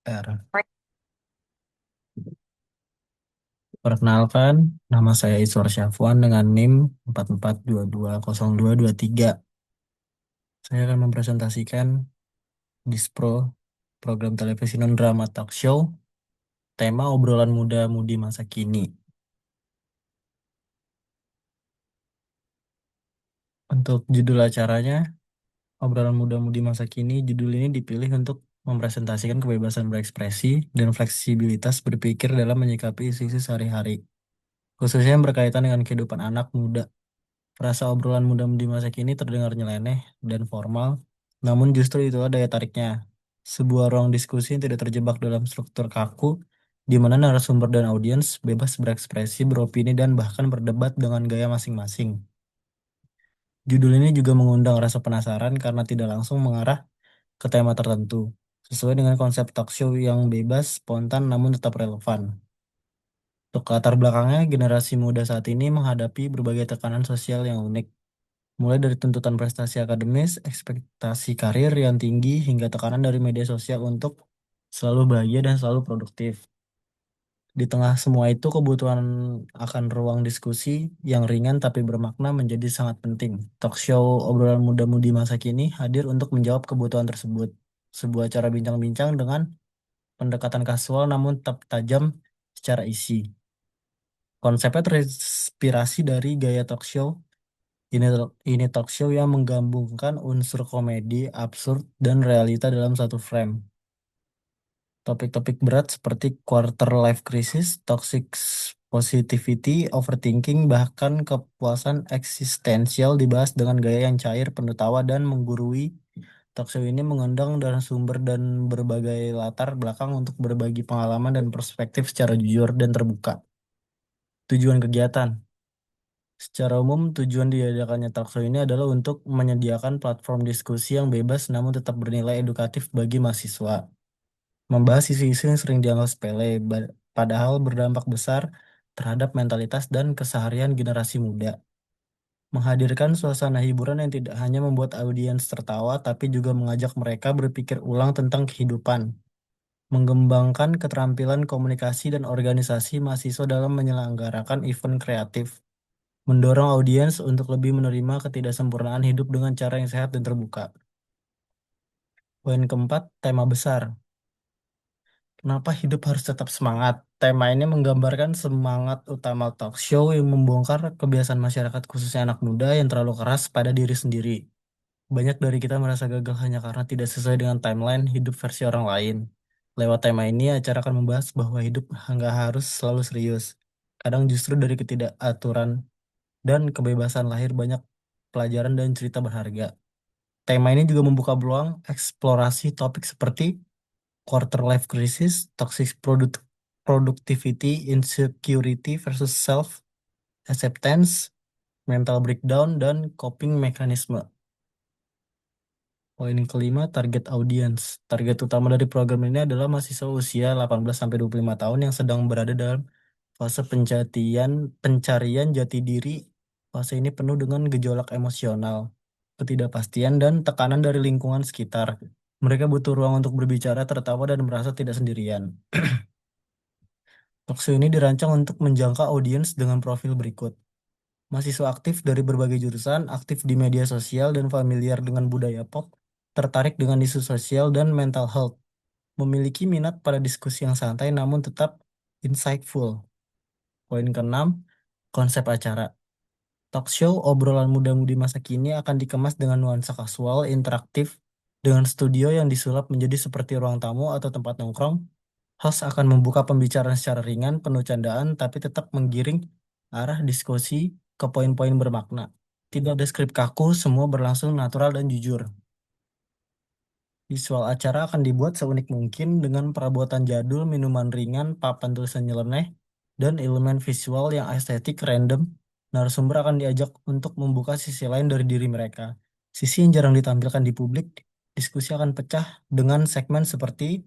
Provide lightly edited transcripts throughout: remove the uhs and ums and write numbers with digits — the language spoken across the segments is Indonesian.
R. Perkenalkan, nama saya Iswar Syafwan dengan NIM 44220223. Saya akan mempresentasikan Dispro, program televisi non-drama talk show, tema obrolan muda-mudi masa kini. Untuk judul acaranya, obrolan muda-mudi masa kini, judul ini dipilih untuk mempresentasikan kebebasan berekspresi dan fleksibilitas berpikir dalam menyikapi isu-isu sehari-hari, khususnya yang berkaitan dengan kehidupan anak muda. Frasa obrolan muda di masa kini terdengar nyeleneh dan formal, namun justru itulah daya tariknya. Sebuah ruang diskusi yang tidak terjebak dalam struktur kaku, di mana narasumber dan audiens bebas berekspresi, beropini, dan bahkan berdebat dengan gaya masing-masing. Judul ini juga mengundang rasa penasaran karena tidak langsung mengarah ke tema tertentu, sesuai dengan konsep talk show yang bebas, spontan, namun tetap relevan. Untuk latar belakangnya, generasi muda saat ini menghadapi berbagai tekanan sosial yang unik, mulai dari tuntutan prestasi akademis, ekspektasi karir yang tinggi, hingga tekanan dari media sosial untuk selalu bahagia dan selalu produktif. Di tengah semua itu, kebutuhan akan ruang diskusi yang ringan tapi bermakna menjadi sangat penting. Talk show obrolan muda-mudi masa kini hadir untuk menjawab kebutuhan tersebut. Sebuah cara bincang-bincang dengan pendekatan kasual namun tetap tajam secara isi. Konsepnya terinspirasi dari gaya talk show. Ini talk show yang menggabungkan unsur komedi, absurd, dan realita dalam satu frame. Topik-topik berat seperti quarter life crisis, toxic positivity, overthinking, bahkan kepuasan eksistensial dibahas dengan gaya yang cair, penuh tawa, dan menggurui. Talk show ini mengundang narasumber dan berbagai latar belakang untuk berbagi pengalaman dan perspektif secara jujur dan terbuka. Tujuan kegiatan. Secara umum, tujuan diadakannya talkshow ini adalah untuk menyediakan platform diskusi yang bebas namun tetap bernilai edukatif bagi mahasiswa. Membahas isu-isu yang sering dianggap sepele, padahal berdampak besar terhadap mentalitas dan keseharian generasi muda. Menghadirkan suasana hiburan yang tidak hanya membuat audiens tertawa, tapi juga mengajak mereka berpikir ulang tentang kehidupan. Mengembangkan keterampilan komunikasi dan organisasi mahasiswa dalam menyelenggarakan event kreatif, mendorong audiens untuk lebih menerima ketidaksempurnaan hidup dengan cara yang sehat dan terbuka. Poin keempat, tema besar. Kenapa hidup harus tetap semangat? Tema ini menggambarkan semangat utama talk show yang membongkar kebiasaan masyarakat khususnya anak muda yang terlalu keras pada diri sendiri. Banyak dari kita merasa gagal hanya karena tidak sesuai dengan timeline hidup versi orang lain. Lewat tema ini, acara akan membahas bahwa hidup nggak harus selalu serius. Kadang justru dari ketidakaturan dan kebebasan lahir banyak pelajaran dan cerita berharga. Tema ini juga membuka peluang eksplorasi topik seperti quarter life crisis, toxic productivity, insecurity versus self acceptance, mental breakdown, dan coping mekanisme. Poin kelima, target audience. Target utama dari program ini adalah mahasiswa usia 18-25 tahun yang sedang berada dalam fase pencarian jati diri. Fase ini penuh dengan gejolak emosional, ketidakpastian, dan tekanan dari lingkungan sekitar. Mereka butuh ruang untuk berbicara, tertawa, dan merasa tidak sendirian. Talkshow ini dirancang untuk menjangkau audiens dengan profil berikut. Mahasiswa aktif dari berbagai jurusan, aktif di media sosial, dan familiar dengan budaya pop, tertarik dengan isu sosial dan mental health, memiliki minat pada diskusi yang santai namun tetap insightful. Poin keenam, konsep acara. Talk show obrolan muda-mudi masa kini akan dikemas dengan nuansa kasual, interaktif, dengan studio yang disulap menjadi seperti ruang tamu atau tempat nongkrong. Host akan membuka pembicaraan secara ringan, penuh candaan, tapi tetap menggiring arah diskusi ke poin-poin bermakna. Tidak ada skrip kaku, semua berlangsung natural dan jujur. Visual acara akan dibuat seunik mungkin dengan perabotan jadul, minuman ringan, papan tulisan nyeleneh, dan elemen visual yang estetik random. Narasumber akan diajak untuk membuka sisi lain dari diri mereka. Sisi yang jarang ditampilkan di publik. Diskusi akan pecah dengan segmen seperti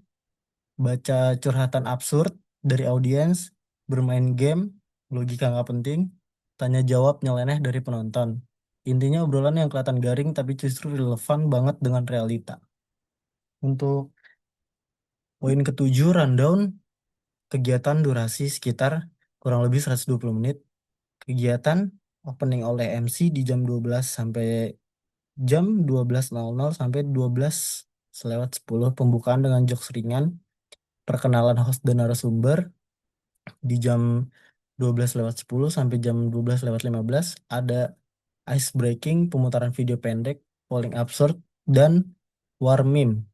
baca curhatan absurd dari audiens, bermain game, logika nggak penting, tanya jawab nyeleneh dari penonton. Intinya obrolan yang kelihatan garing tapi justru relevan banget dengan realita. Untuk Poin ketujuh, rundown kegiatan durasi sekitar kurang lebih 120 menit. Kegiatan opening oleh MC di jam 12 sampai jam 12.00 sampai 12 lewat 10. Pembukaan dengan jokes ringan, perkenalan host dan narasumber di jam 12 lewat 10 sampai jam 12 lewat 15. Ada ice breaking, pemutaran video pendek, polling absurd, dan war meme.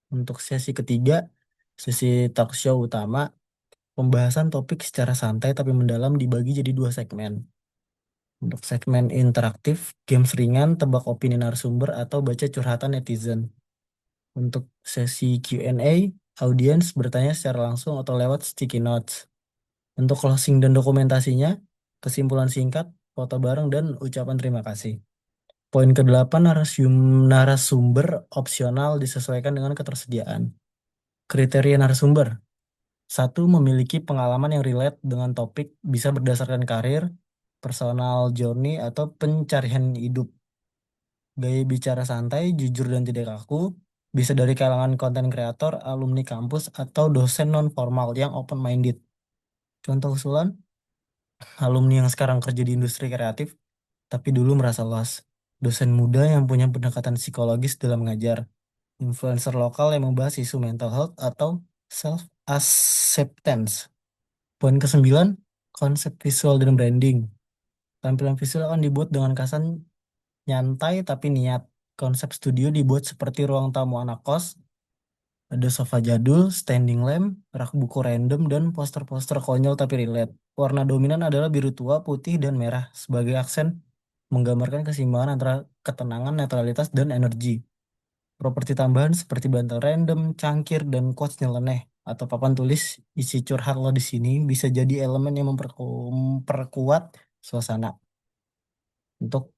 Untuk sesi ketiga, sesi talk show utama, pembahasan topik secara santai tapi mendalam dibagi jadi dua segmen. Untuk segmen interaktif, games ringan, tebak opini narasumber, atau baca curhatan netizen. Untuk sesi Q&A, audiens bertanya secara langsung atau lewat sticky notes. Untuk closing dan dokumentasinya, kesimpulan singkat, foto bareng, dan ucapan terima kasih. Poin ke-8, narasumber opsional disesuaikan dengan ketersediaan. Kriteria narasumber. Satu, memiliki pengalaman yang relate dengan topik, bisa berdasarkan karir, personal journey, atau pencarian hidup. Gaya bicara santai, jujur dan tidak kaku, bisa dari kalangan konten kreator, alumni kampus, atau dosen non-formal yang open-minded. Contoh usulan, alumni yang sekarang kerja di industri kreatif, tapi dulu merasa lost. Dosen muda yang punya pendekatan psikologis dalam mengajar. Influencer lokal yang membahas isu mental health atau self-acceptance. Poin ke-9, konsep visual dan branding. Tampilan visual akan dibuat dengan kesan nyantai tapi niat. Konsep studio dibuat seperti ruang tamu anak kos, ada sofa jadul, standing lamp, rak buku random, dan poster-poster konyol tapi relate. Warna dominan adalah biru tua, putih, dan merah sebagai aksen menggambarkan keseimbangan antara ketenangan, netralitas, dan energi. Properti tambahan seperti bantal random, cangkir, dan quotes nyeleneh atau papan tulis isi curhat lo di sini bisa jadi elemen yang memperkuat suasana. Untuk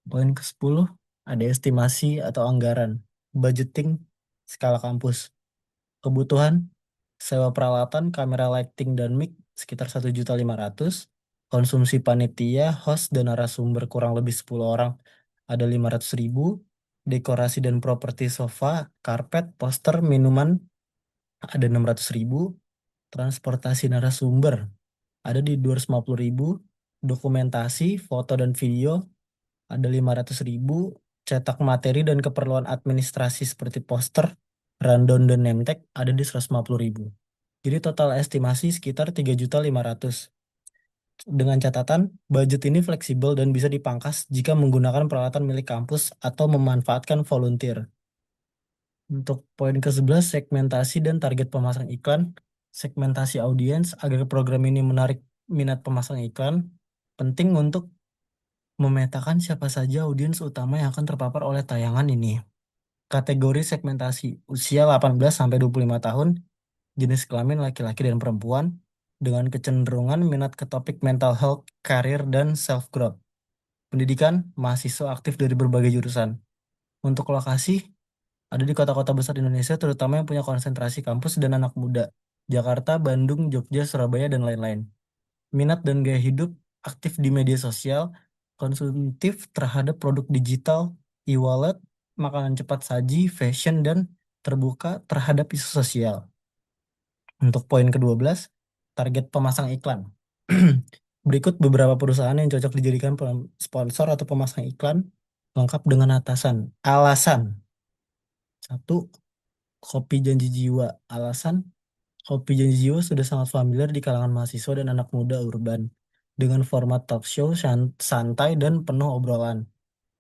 poin ke-10, ada estimasi atau anggaran, budgeting skala kampus. Kebutuhan, sewa peralatan, kamera lighting, dan mic sekitar 1.500.000. Konsumsi panitia, host, dan narasumber kurang lebih 10 orang ada 500.000. Dekorasi dan properti sofa, karpet, poster, minuman ada 600.000. Transportasi narasumber ada di 250.000. Dokumentasi, foto, dan video ada 500.000. Cetak materi dan keperluan administrasi seperti poster, rundown, dan name tag ada di 150.000. Jadi total estimasi sekitar 3.500.000. Dengan catatan, budget ini fleksibel dan bisa dipangkas jika menggunakan peralatan milik kampus atau memanfaatkan volunteer. Untuk poin ke-11, segmentasi dan target pemasang iklan. Segmentasi audiens agar program ini menarik minat pemasang iklan. Penting untuk memetakan siapa saja audiens utama yang akan terpapar oleh tayangan ini. Kategori segmentasi usia 18 sampai 25 tahun, jenis kelamin laki-laki dan perempuan, dengan kecenderungan minat ke topik mental health, karir, dan self-growth. Pendidikan, mahasiswa aktif dari berbagai jurusan. Untuk lokasi, ada di kota-kota besar Indonesia, terutama yang punya konsentrasi kampus dan anak muda. Jakarta, Bandung, Jogja, Surabaya, dan lain-lain. Minat dan gaya hidup, aktif di media sosial, konsumtif terhadap produk digital, e-wallet, makanan cepat saji, fashion, dan terbuka terhadap isu sosial. Untuk poin ke-12, target pemasang iklan. Berikut beberapa perusahaan yang cocok dijadikan sponsor atau pemasang iklan lengkap dengan alasan. Satu, Kopi Janji Jiwa. Alasan, Kopi Janji Jiwa sudah sangat familiar di kalangan mahasiswa dan anak muda urban dengan format talk show santai dan penuh obrolan.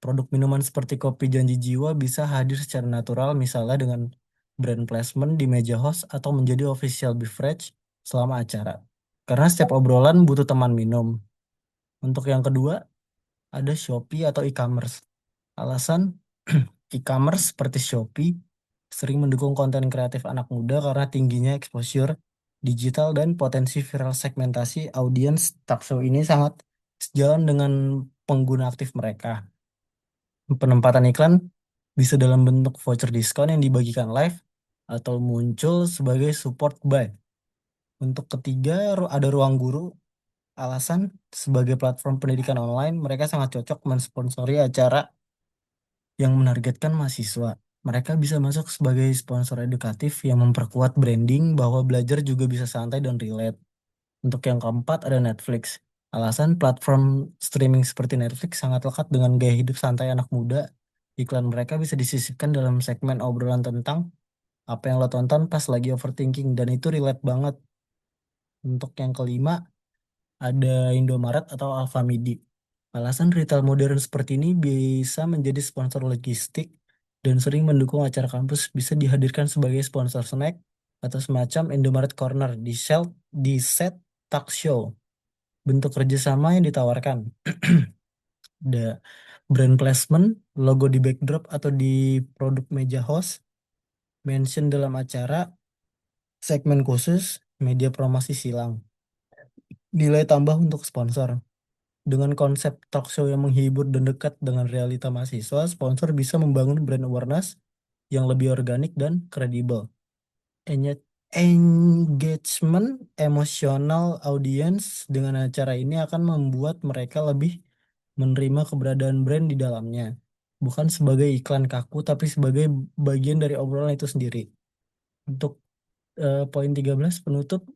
Produk minuman seperti Kopi Janji Jiwa bisa hadir secara natural, misalnya dengan brand placement di meja host atau menjadi official beverage selama acara. Karena setiap obrolan butuh teman minum. Untuk yang kedua, ada Shopee atau e-commerce. Alasan, e-commerce seperti Shopee sering mendukung konten kreatif anak muda karena tingginya exposure digital dan potensi viral. Segmentasi audiens talkshow ini sangat sejalan dengan pengguna aktif mereka. Penempatan iklan bisa dalam bentuk voucher diskon yang dibagikan live atau muncul sebagai support buy. Untuk ketiga, ada Ruang Guru. Alasan, sebagai platform pendidikan online, mereka sangat cocok mensponsori acara yang menargetkan mahasiswa. Mereka bisa masuk sebagai sponsor edukatif yang memperkuat branding bahwa belajar juga bisa santai dan relate. Untuk yang keempat ada Netflix. Alasan platform streaming seperti Netflix sangat lekat dengan gaya hidup santai anak muda. Iklan mereka bisa disisipkan dalam segmen obrolan tentang apa yang lo tonton pas lagi overthinking dan itu relate banget. Untuk yang kelima ada Indomaret atau Alfamidi. Alasan retail modern seperti ini bisa menjadi sponsor logistik dan sering mendukung acara kampus bisa dihadirkan sebagai sponsor snack atau semacam Indomaret Corner di set talk show. Bentuk kerjasama yang ditawarkan. Ada brand placement, logo di backdrop atau di produk meja host, mention dalam acara, segmen khusus, media promosi silang. Nilai tambah untuk sponsor. Dengan konsep talk show yang menghibur dan dekat dengan realita mahasiswa, sponsor bisa membangun brand awareness yang lebih organik dan kredibel. Engagement emosional audience dengan acara ini akan membuat mereka lebih menerima keberadaan brand di dalamnya. Bukan sebagai iklan kaku, tapi sebagai bagian dari obrolan itu sendiri. Untuk poin 13 penutup,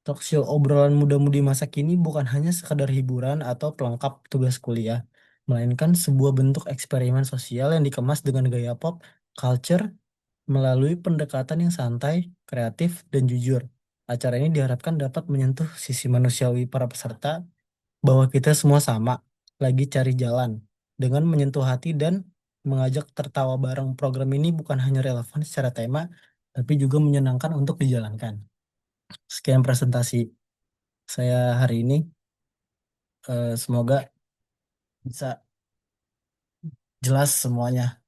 talk show obrolan muda-mudi masa kini bukan hanya sekadar hiburan atau pelengkap tugas kuliah, melainkan sebuah bentuk eksperimen sosial yang dikemas dengan gaya pop, culture, melalui pendekatan yang santai, kreatif, dan jujur. Acara ini diharapkan dapat menyentuh sisi manusiawi para peserta bahwa kita semua sama, lagi cari jalan. Dengan menyentuh hati dan mengajak tertawa bareng, program ini bukan hanya relevan secara tema, tapi juga menyenangkan untuk dijalankan. Sekian presentasi saya hari ini. Semoga bisa jelas semuanya.